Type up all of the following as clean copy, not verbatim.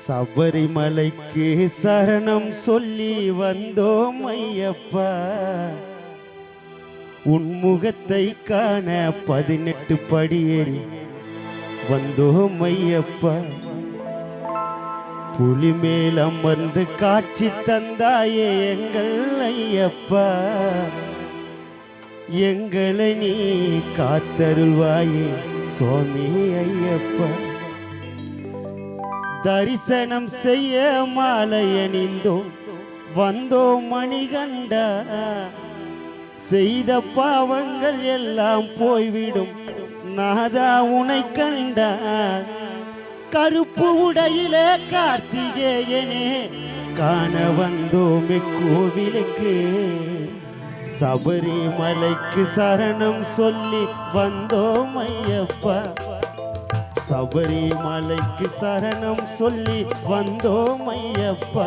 சபரிமலைக்கு சரணம் சொல்லி வந்தோம் ஐயப்பா, உன்முகத்தை காண 18 படியேறி வந்தோம் ஐயப்பா. புலி மேல் அமர்ந்து காட்சி தந்தாயே எங்கள் ஐயப்பா, எங்களை நீ காத்தருள்வாயே சுவாமி ஐயப்பா. தரிசனம் செய்ய மாலை அணிந்தோம் வந்தோம் மணிகண்டா, செய்த பாவங்கள் எல்லாம் போய்விடும் நாதா உனை கண்டா. கருப்பு உடையிலே கார்த்திகேயனே காண வந்தோம் கோவிலுக்கு, சபரிமலைக்கு சரணம் சொல்லி வந்தோம் ஐயப்பா. சபரிமலைக்கு சரணம் சொல்லி வந்தோம் ஐயப்பா,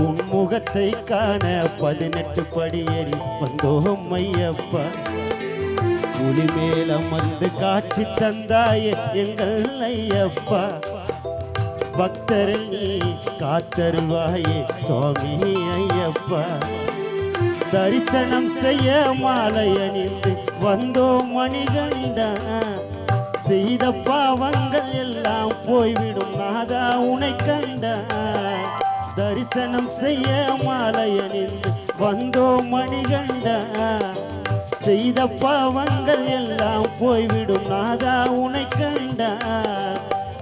உன் முகத்தை காண 18 படியேறி வந்தோம் ஐயப்பா. புலி மேல் அமர்ந்து காட்சி தந்தாயே எங்கள் ஐயப்பா, பக்தரில் நீ காத்தருள்வாயே சுவாமி ஐயப்பா. தரிசனம் செய்ய மாலை அணிந்து வந்தோம் மணிகண்டா, செய்த பாவங்கள் எல்லாம் போய்விடும் நாதா உனை கண்டா. தரிசனம் செய்ய மாலை அணிந்து வந்தோம் மணிகண்டா, செய்த பாவங்கள் எல்லாம் போய்விடும் நாதா உனை கண்டா.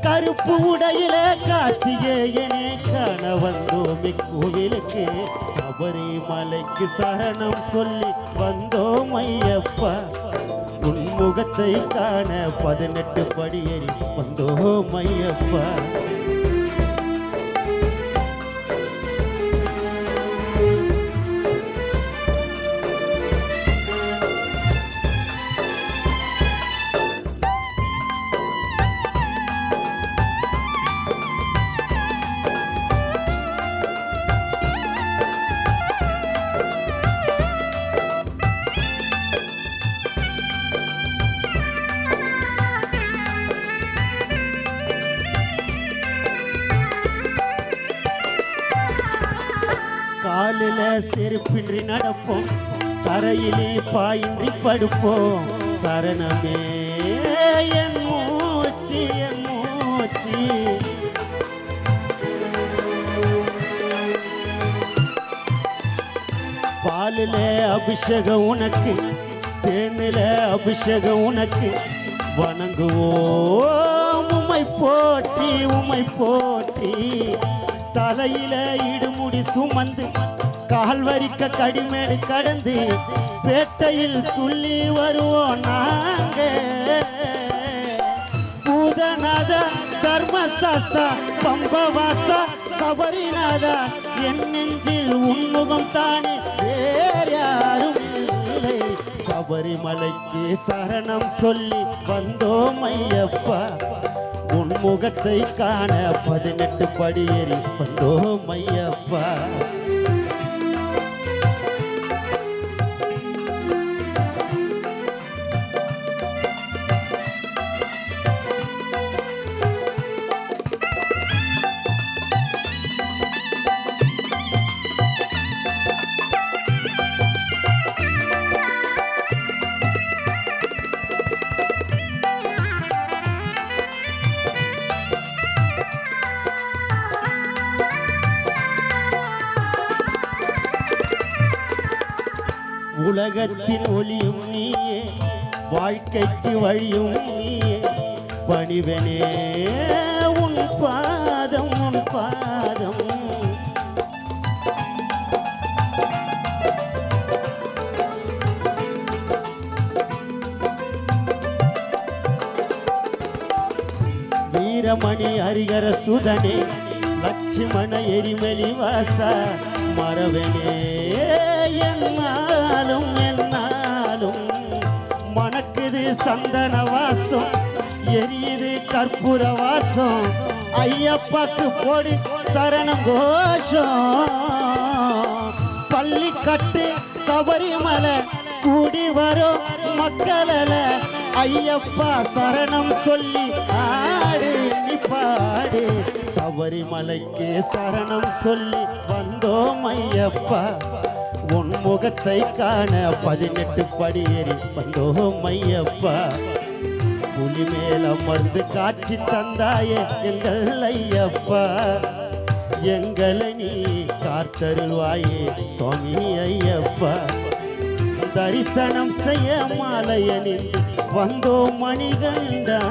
கருப்பு உடையில கார்த்திகேயனே காண வந்தோம் கோவிலுக்கு, சபரிமலைக்கு சரணம் சொல்லி வந்தோம் ஐயப்பா. உன் முகத்தை காண 18 படியேறி வந்தோம் ஐயப்பா. காலில செருப்பின்றி நடப்போம், தரையிலே பாயின்றி படுப்போம். சரணமே என் மூச்சு என் மூச்சு, பாலில அபிஷேகம் உனக்கு, தேனில அபிஷேகம் உனக்கு. வணங்குவோம் உம்மை போற்றி உம்மை போற்றி, தலையில இடுமுடி சுமந்து கால்வரிக்க கடிமேடு கடந்து பேட்டையில் துள்ளி வருவோம் நாங்க. பூதநாதா தர்மசாஸ்தா பம்பவாசா சபரிநாதா, என் நெஞ்சில் உன்முகம் தானே வேறு யாரும் இல்லை. சபரிமலைக்கு சரணம் சொல்லி வந்தோம் ஐயப்பா, உன் முகத்தை காண 18 படியேறி வந்தோம் ஐயப்பா. உலகத்தின் ஒளியும் நீயே, வாழ்க்கைக்கு வழியும் நீயே. பணிவனே உன் பாதம் உன் பாதம், வீரமணி ஹரிகர சுதனே, லட்சுமண எரிமலி வாசா. மரவனே என்னாலும் என்னாலும் மணக்குது சந்தன வாசம், எரியுது கற்பூர வாசம். ஐயப்பாக்கு போடு சரணம் கோஷம், பள்ளிக்கட்டு சபரிமலை கூடி வரும் மக்கள. ஐயப்பா சரணம் சொல்லி ஆடு நீ பாடு. சபரிமலைக்கு சரணம் சொல்லி வந்தோம் ஐயப்பா உன் முகத்தை காண 18 படியேறி வந்தோம் ஐயப்பா புலி மேல் அமர்ந்து காட்சி தந்தாயே எங்கள் ஐயப்பா எங்களை நீ காத்தருள்வாயே சுவாமி ஐயப்பா தரிசனம் செய்ய மாலையணிந்து வந்தோம் மணிகண்டா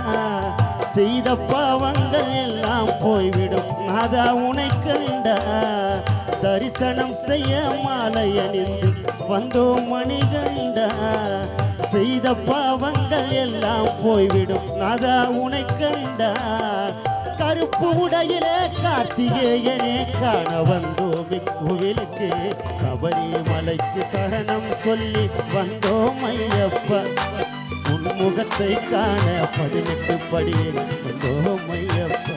செய்த பாவங்கள் எல்லாம் போய்விடும் நாதா உனை கண்டா தரிசனம் செய்ய மாலையணிந்து வந்தோம் மணிகண்டா செய்த பாவங்கள் எல்லாம் போய்விடும் நாதா உனை கண்டா கருப்பு உடையிலே கார்த்திகேயனே காண வந்தோம் இக்கோவிலுக்கு சபரிமலைக்கு சரணம் சொல்லி வந்தோம் ஐயப்பா உன் முகத்தை காண 18 படியில் வந்தோம் ஐயப்பா